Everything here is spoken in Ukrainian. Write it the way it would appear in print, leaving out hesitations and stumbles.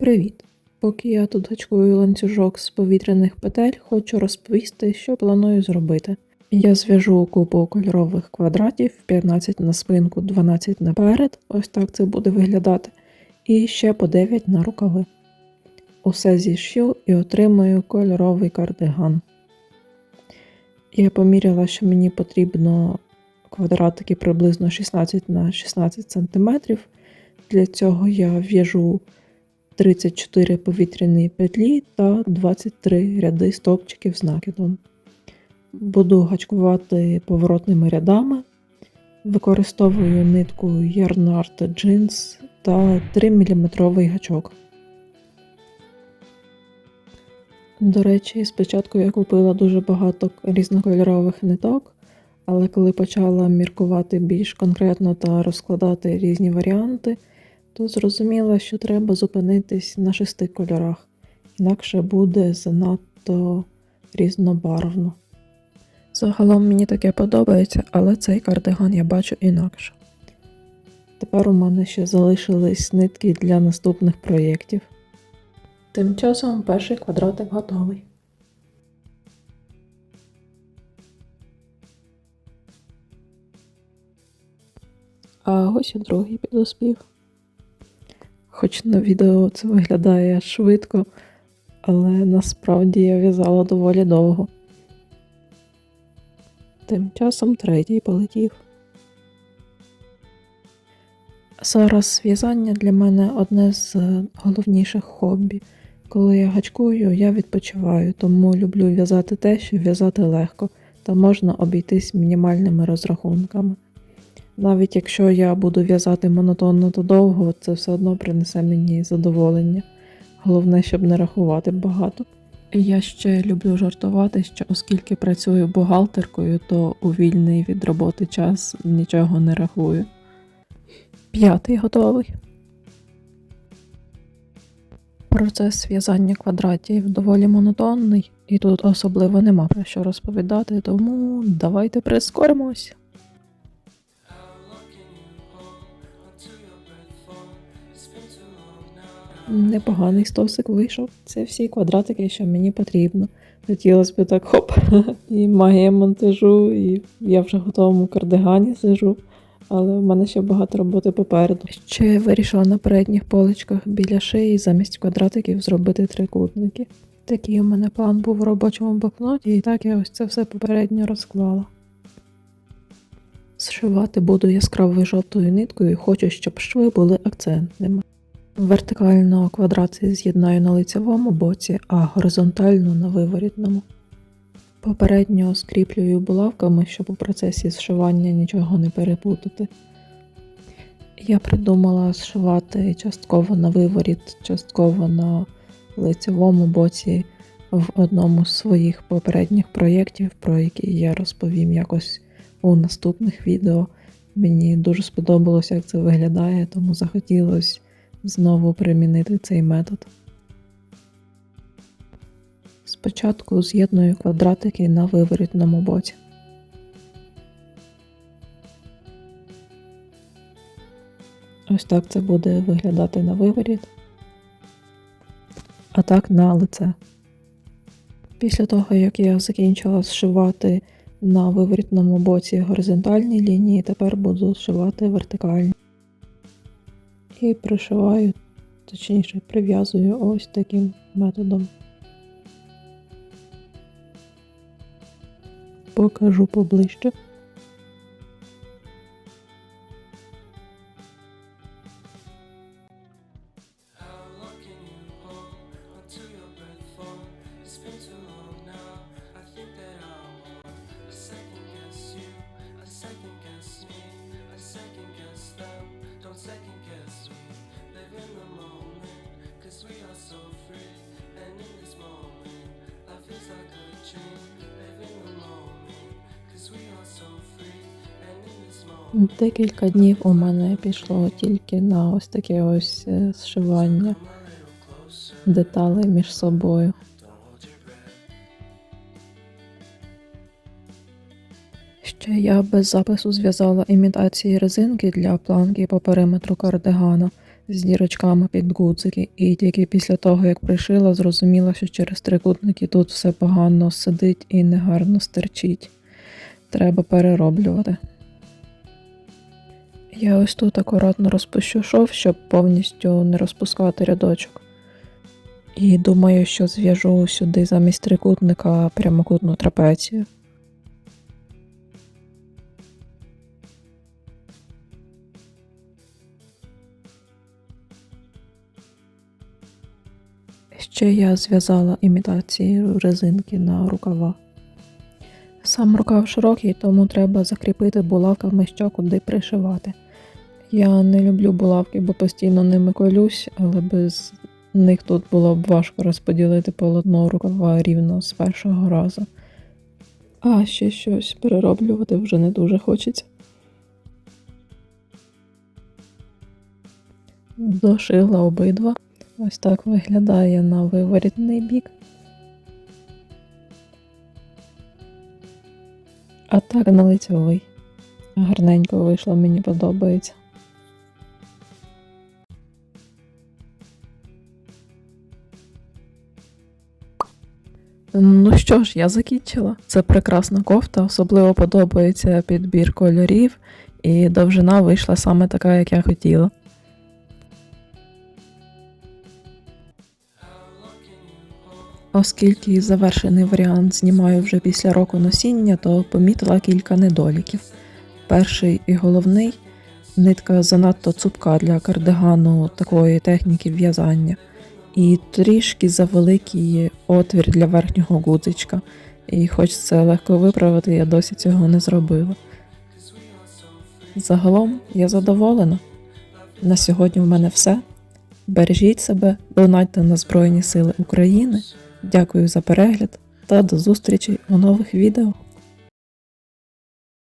Привіт! Поки я тут гачкую ланцюжок з повітряних петель, хочу розповісти, що планую зробити. Я зв'яжу купу кольорових квадратів, 15 на спинку, 12 наперед, ось так це буде виглядати, і ще по 9 на рукави. Усе зішью і отримаю кольоровий кардиган. Я поміряла, що мені потрібно квадратики приблизно 16 на 16 см. Для цього я в'яжу 34 повітряні петлі та 23 ряди стовпчиків з накидом. Буду гачкувати поворотними рядами. Використовую нитку Yarn Art Jeans та 3 мм гачок. До речі, спочатку я купила дуже багато різнокольорових ниток, але коли почала міркувати більш конкретно та розкладати різні варіанти, то зрозуміла, що треба зупинитись на 6 кольорах, інакше буде занадто різнобарвно. Загалом мені таке подобається, але цей кардиган я бачу інакше. Тепер у мене ще залишились нитки для наступних проєктів. Тим часом перший квадратик готовий. А ось і другий підоспів. Хоч на відео це виглядає швидко, але насправді я в'язала доволі довго. Тим часом третій полетів. Зараз в'язання для мене одне з головніших хобі. Коли я гачкую, я відпочиваю, тому люблю в'язати те, що в'язати легко, та можна обійтись мінімальними розрахунками. Навіть якщо я буду в'язати монотонно та довго, це все одно принесе мені задоволення. Головне, щоб не рахувати багато. І я ще люблю жартувати, що оскільки працюю бухгалтеркою, то у вільний від роботи час нічого не рахую. П'ятий готовий. Процес в'язання квадратів доволі монотонний, і тут особливо нема про що розповідати, тому давайте прискоримось. Непоганий стосик вийшов. Це всі квадратики, що мені потрібно. Хотілося б так хоп, і магія монтажу, і я вже в готовому кардигані сижу. Але в мене ще багато роботи попереду. Ще вирішила на передніх поличках біля шиї замість квадратиків зробити трикутники. Такий у мене план був у робочому блокноті, і так я ось це все попередньо розклала. Зшивати буду яскравою жовтою ниткою і хочу, щоб шви були акцентними. Вертикально квадрати з'єднаю на лицевому боці, а горизонтально на виворітному. Попередньо скріплюю булавками, щоб у процесі зшивання нічого не переплутати. Я придумала зшивати частково на виворіт, частково на лицевому боці в одному з своїх попередніх проєктів, про які я розповім якось у наступних відео. Мені дуже сподобалося, як це виглядає, тому захотілося знову примінити цей метод. Спочатку з'єдную квадратики на виворітному боці. Ось так це буде виглядати на виворіт, а так на лице. Після того, як я закінчила зшивати на виворітному боці горизонтальні лінії, тепер буду зшивати вертикальні. І пришиваю, точніше прив'язую ось таким методом. Покажу поближче. Декілька днів у мене пішло тільки на ось таке ось зшивання деталей між собою. Ще я без запису зв'язала імітації резинки для планки по периметру кардигана. з дірочками під гудзики, і тільки після того, як пришила, зрозуміла, що через трикутники тут все погано сидить і негарно стерчить. Треба перероблювати. Я ось тут акуратно розпущу шов, щоб повністю не розпускати рядочок. І думаю, що зв'яжу сюди замість трикутника прямокутну трапецію. Ще я зв'язала імітацію резинки на рукава. Сам рукав широкий, тому треба закріпити булавками, що куди пришивати. Я не люблю булавки, бо постійно ними колюсь, але без них тут було б важко розподілити полотно рукава рівно з першого разу. А ще щось перероблювати вже не дуже хочеться. Дошила обидва. Ось так виглядає на виворітний бік. А так на лицьовий. Гарненько вийшло, мені подобається. Ну що ж, я закінчила. Це прекрасна кофта, особливо подобається підбір кольорів, і довжина вийшла саме така, як я хотіла. Оскільки завершений варіант знімаю вже після року носіння, то помітила кілька недоліків. Перший і головний – нитка занадто цупка для кардигану такої техніки в'язання. І трішки завеликий отвір для верхнього гудзичка. І хоч це легко виправити, я досі цього не зробила. Загалом я задоволена. На сьогодні в мене все. Бережіть себе, донатьте на Збройні Сили України. Дякую за перегляд та до зустрічі у нових відео.